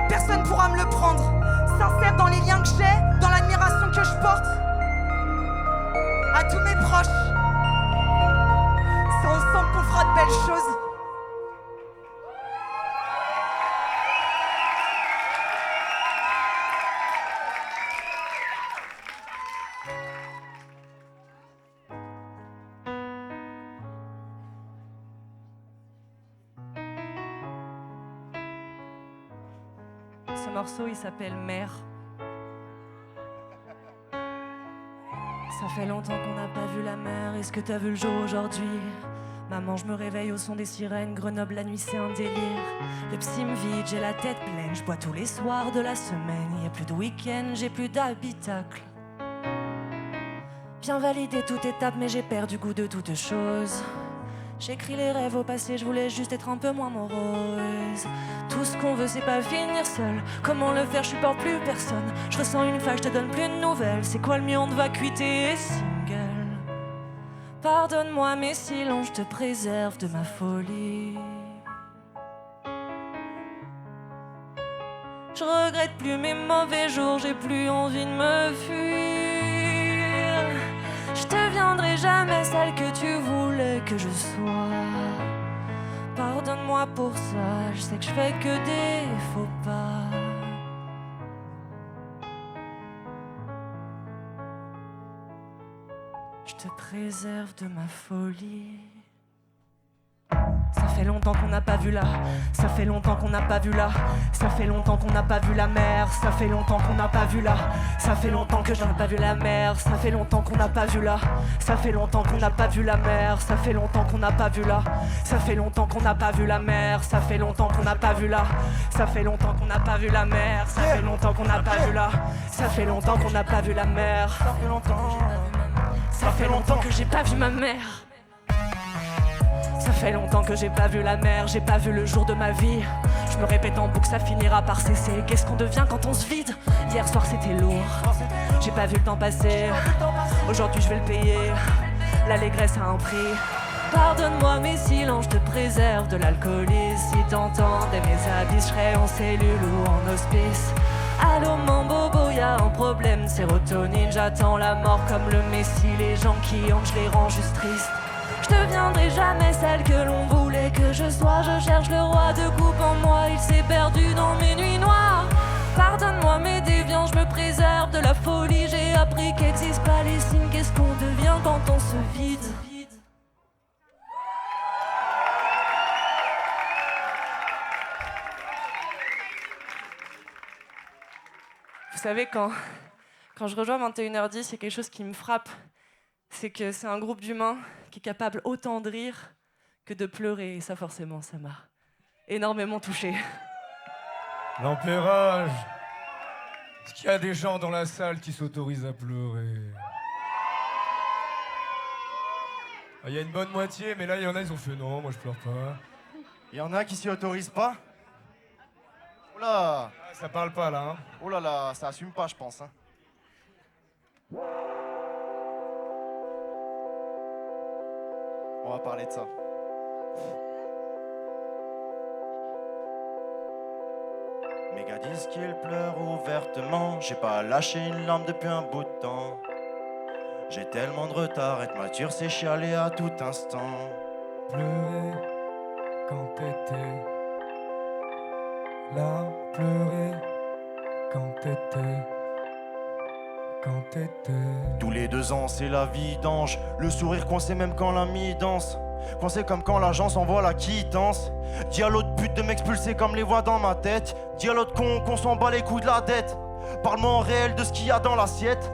personne pourra me le prendre. Sincère dans les liens que j'ai, dans l'admiration que je porte. À tous mes proches, c'est ensemble qu'on fera de belles choses. Ce morceau, il s'appelle Mère. Ça fait longtemps qu'on n'a pas vu la mer. Est-ce que t'as vu le jour aujourd'hui? Maman, je me réveille au son des sirènes. Grenoble, la nuit, c'est un délire. Le psy me vide, j'ai la tête pleine. Je bois tous les soirs de la semaine. Y a plus de week-end, j'ai plus d'habitacle. Bien validé toute étape, mais j'ai perdu goût de toute chose. J'écris les rêves au passé, je voulais juste être un peu moins morose. Tout ce qu'on veut, c'est pas finir seul. Comment le faire, je supporte plus personne. Je ressens une faille, je te donne plus de nouvelles. C'est quoi le mieux, on te vacuité et single. Pardonne-moi mes silences, je te préserve de ma folie. Je regrette plus mes mauvais jours, j'ai plus envie de me fuir. Je deviendrai jamais celle que tu voulais que je sois. Pardonne-moi pour ça, je sais que je fais que des faux pas. Je te préserve de ma folie. Ça fait fait longtemps qu'on n'a pas vu là. Ça fait longtemps qu'on n'a pas vu là. Ça fait longtemps qu'on n'a pas vu la mer. Ça fait longtemps qu'on n'a pas vu là. Ça fait longtemps que j'en ai pas vu la mer. Ça fait longtemps qu'on n'a pas vu là. Ça fait longtemps qu'on n'a pas vu la mer. Ça fait longtemps qu'on n'a pas vu là. Ça fait longtemps qu'on n'a pas vu la mer. Ça fait longtemps qu'on n'a pas vu là. Ça fait longtemps qu'on n'a pas vu la mer. Ça fait longtemps qu'on n'a pas vu là. Ça fait longtemps qu'on n'a pas vu la mer. Ça fait longtemps. Ça fait longtemps que j'ai pas vu ma mère. Ça fait longtemps que j'ai pas vu la mer, j'ai pas vu le jour de ma vie. Je me répète en boucle, ça finira par cesser. Qu'est-ce qu'on devient quand on se vide? Hier soir c'était lourd, j'ai pas vu le temps passer. Aujourd'hui je vais le payer, l'allégresse a un prix. Pardonne-moi mes silences, je te préserve de l'alcoolisme. Si t'entendais mes abysses, je serais en cellule ou en hospice. Allô mon bobo, y'a un problème, sérotonine. J'attends la mort comme le messie. Les gens qui hantent, je les rends juste tristes. Je deviendrai jamais celle que l'on voulait que je sois. Je cherche le roi de coupe en moi, il s'est perdu dans mes nuits noires. Pardonne-moi mes déviants, je me préserve de la folie. J'ai appris qu'existent pas les signes. Qu'est-ce qu'on devient quand on se vide? Vous savez, quand je rejoins 21h10, il y a quelque chose qui me frappe. C'est que c'est un groupe d'humains qui est capable autant de rire que de pleurer. Et ça, forcément, ça m'a énormément touché. L'empérage. Est-ce qu'il y a des gens dans la salle qui s'autorisent à pleurer? Il y a une bonne moitié, mais là, il y en a, ils ont fait non, moi je pleure pas. Il y en a qui s'y autorisent pas? Oh là! Ah, ça parle pas, là, hein. Oh là là, ça assume pas, je pense. Hein. On va parler de ça. Mes gars disent qu'ils pleurent ouvertement. J'ai pas lâché une larme depuis un bout de temps. J'ai tellement de retard, être mature c'est chialer à tout instant. Pleurer quand t'étais là, pleurer quand t'étais. Tous les 2 ans c'est la vidange. Le sourire coincé même quand l'ami danse. Coincé comme quand l'agence envoie la quittance. Dis à l'autre pute de m'expulser comme les voix dans ma tête. Dis à l'autre con qu'on s'en bat les couilles de la dette. Parle-moi en réel de ce qu'il y a dans l'assiette.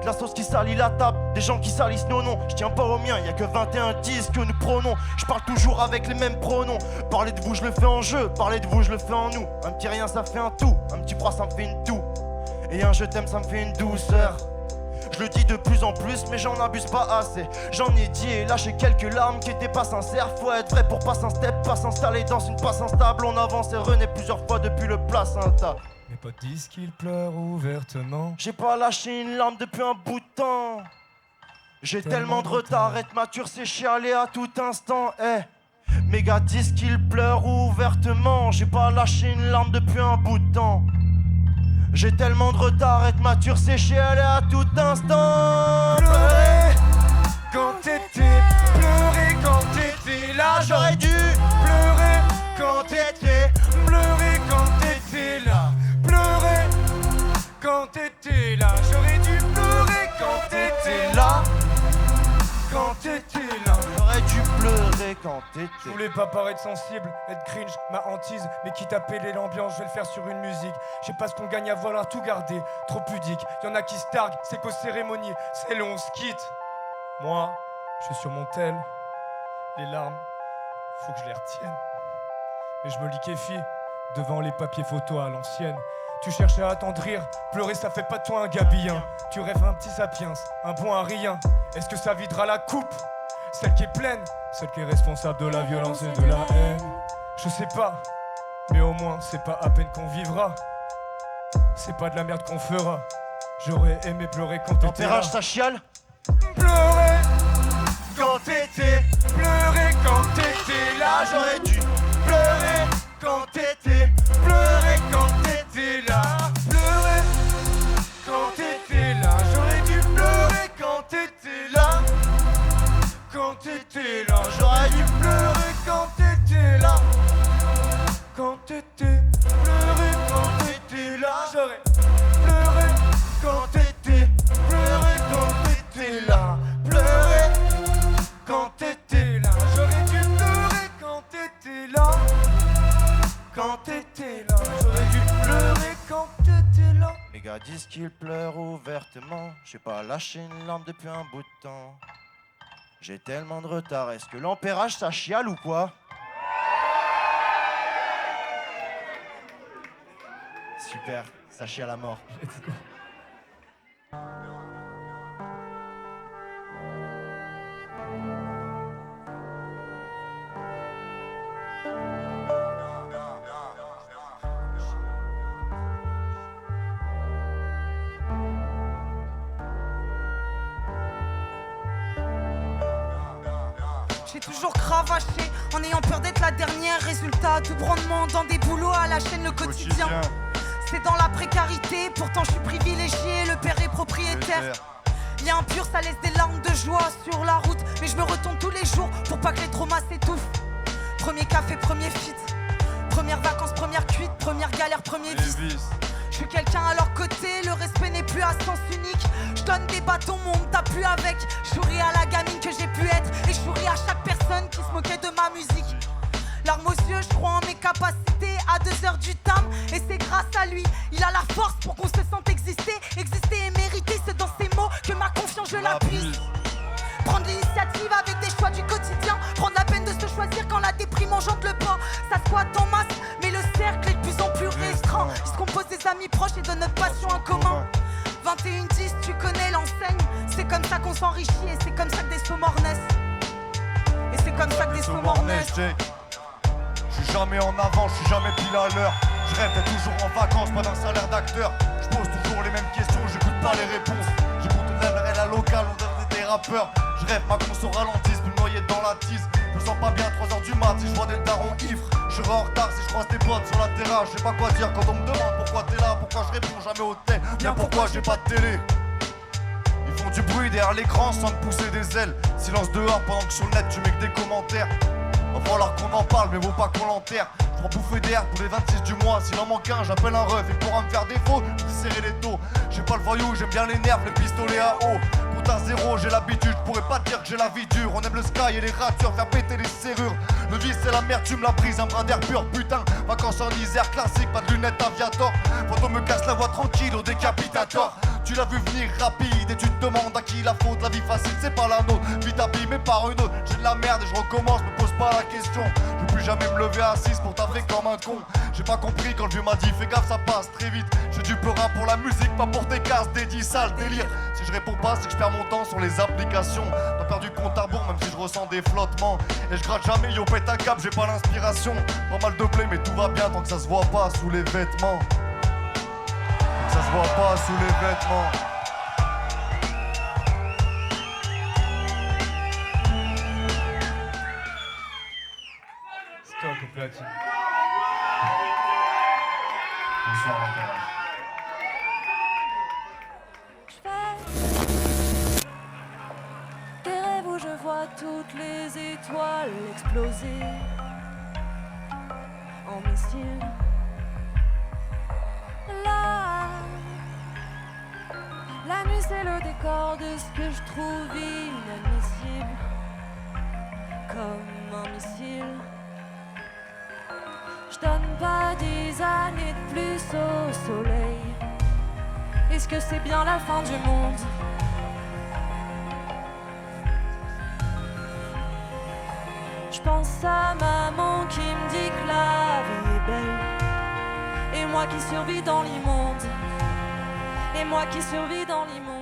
De la sauce qui salit la table, des gens qui salissent nos noms. Je tiens pas au mien, y'a que 21 10 que nous prenons. Je parle toujours avec les mêmes pronoms. Parler de vous je le fais en jeu, parler de vous je le fais en nous. Un petit rien ça fait un tout, un petit bras ça me fait une toux. Et un je t'aime ça me fait une douceur. Je le dis de plus en plus mais j'en abuse pas assez. J'en ai dit et lâché quelques larmes qui étaient pas sincères. Faut être vrai pour passer un step, pas s'installer dans une passe instable. On avance et renaît plusieurs fois depuis le placenta. Mes potes disent qu'ils pleurent ouvertement. J'ai pas lâché une larme depuis un bout de temps. J'ai tellement de retard, être mature c'est chialer à tout instant. Mes gars disent qu'ils pleurent ouvertement. J'ai pas lâché une larme depuis un bout de temps. J'ai tellement de retard, être mature c'est chialer à tout instant. Pleurer quand t'étais, pleurer quand t'étais là. J'aurais dû pleurer quand t'étais, pleurer quand t'étais là. Pleurer quand t'étais là. J'aurais dû pleurer quand t'étais là. Quand t'étais là. J'aurais dû pleurer quand t'étais. Je voulais pas paraître sensible, être cringe, ma hantise. Mais quitte à péler l'ambiance, je vais le faire sur une musique. Je sais pas ce qu'on gagne à vouloir tout garder, trop pudique. Y'en a qui se targuent, c'est qu'aux cérémonies, c'est long, on se quitte. Moi, je suis sur mon tel, les larmes, faut que je les retienne. Mais je me liquéfie devant les papiers photos à l'ancienne. Tu cherches à attendrir, pleurer ça fait pas de toi un gabien. Tu rêves un petit sapiens, un bon à rien. Est-ce que ça videra la coupe? Celle qui est pleine, celle qui est responsable de la violence et de la haine. Je sais pas, mais au moins c'est pas à peine qu'on vivra. C'est pas de la merde qu'on fera. J'aurais aimé pleurer quand t'étais là. Tempérage ça chiale. Pleurer quand t'étais, pleurer quand t'étais là. J'aurais dû pleurer quand t'étais, pleurer quand t'étais là. Pleurer quand t'étais là. J'aurais dû pleurer quand t'étais là. Quand t'étais là. J'aurais dû pleurer quand t'étais là. Quand t'étais, pleurer quand t'étais là. J'aurais pleuré quand t'étais, pleurer quand t'étais là. Pleurer quand t'étais là. J'aurais dû pleurer quand t'étais gars disent qu'ils pleurent ouvertement. J'ai pas lâché une lampe depuis un bout de temps. J'ai tellement de retard, est-ce que l'ampérage ça chiale ou quoi? Super, ça chiale à mort. J'ai toujours cravaché en ayant peur d'être la dernière. Résultat, tout grandement dans des boulots à la chaîne, le quotidien. C'est dans la précarité, pourtant je suis privilégié, le père est propriétaire. Bien pur, ça laisse des larmes de joie sur la route, mais je me retourne tous les jours pour pas que les traumas s'étouffent. Premier café, premier feat, première vacances, première cuite, première galère, premier vice. Je suis quelqu'un à leur côté, le respect n'est plus à sens unique. Je donne des bâtons, mon on tape plus avec. Je souris à la gamine que j'ai pu être, et je souris à chaque personne qui se moquait de ma musique. Larmes aux yeux, je crois en mes capacités à 2h du tam, et c'est grâce à lui. Il a la force pour qu'on se sente exister. Exister et mériter, c'est dans ces mots que ma confiance je l'appuie. Prendre l'initiative avec des choix du quotidien. Prendre la peine de se choisir quand la déprime enjante le pas. Ça squatte en masse, mais le cercle est de plus en plus restreint. Il se compose des amis proches et de notre passion en commun. 21-10, tu connais l'enseigne. C'est comme ça qu'on s'enrichit et c'est comme ça que des saumors naissent. Et c'est comme ça que des saumors naissent. Je suis jamais en avant, je suis jamais pile à l'heure. Je rêve d'être toujours en vacances, pas d'un salaire d'acteur. Je pose toujours les mêmes questions, j'écoute pas les réponses. J'écoute la locale, on dirait des rappeurs. Je rêve ma conso ralentisse, plus noyé dans la tisse. Je me sens pas bien 3h du mat si je vois des darons ivres. Je serai en retard si je croise des potes sur la terrasse. Je sais pas quoi dire quand on me demande pourquoi t'es là. Pourquoi je réponds jamais au thé. Bien pourquoi j'ai pas de télé. Ils font du bruit derrière l'écran sans me pousser des ailes. Silence dehors pendant que sur le net tu mets que des commentaires. Va falloir qu'on en parle mais vaut pas qu'on l'enterre. Je prends bouffée d'air pour les 26 du mois. S'il en manque un j'appelle un ref. Et pourra me faire défaut, je vais serrer les taux. J'ai pas le voyou, j'aime bien les nerfs, les pistolets à eau. Compte à zéro, j'ai l'habitude, je pourrais pas te dire que j'ai la vie dure. On aime le sky et les ratures, faire péter les serrures. Le vice c'est l'amertume, la prise, un brin d'air pur. Putain, vacances en Isère, classique, pas de lunettes aviator. Quand on me casse la voix tranquille au décapitator. Tu l'as vu venir rapide et tu te demandes à qui la faute. La vie facile c'est pas la nôtre, vite abîmée par une autre. J'ai de la merde et je recommence, me pose pas la question. Je veux plus jamais me lever à 6 pour taper comme un con. J'ai pas compris quand le vieux m'a dit fais gaffe ça passe très vite. J'ai du peurin pour la musique, pas pour tes casses, dédié sale délire. Si je réponds pas c'est que je perds mon temps sur les applications. Pas perdu compte à bon même si je ressens des flottements. Et je gratte jamais, yo pète un cap, j'ai pas l'inspiration. Pas mal de play mais tout va bien tant que ça se voit pas sous les vêtements. Ça se voit pas sous les vêtements. Stock au platine. Bonsoir Antoine. Des rêves où je vois toutes les étoiles exploser en missiles. Là, la nuit c'est le décor de ce que je trouve inadmissible. Comme un missile. Je donne pas 10 années de plus au soleil. Est-ce que c'est bien la fin du monde? Je pense à maman qui me dit que la vie est belle. Et moi qui survis dans l'immonde. Et moi qui survis dans l'immonde.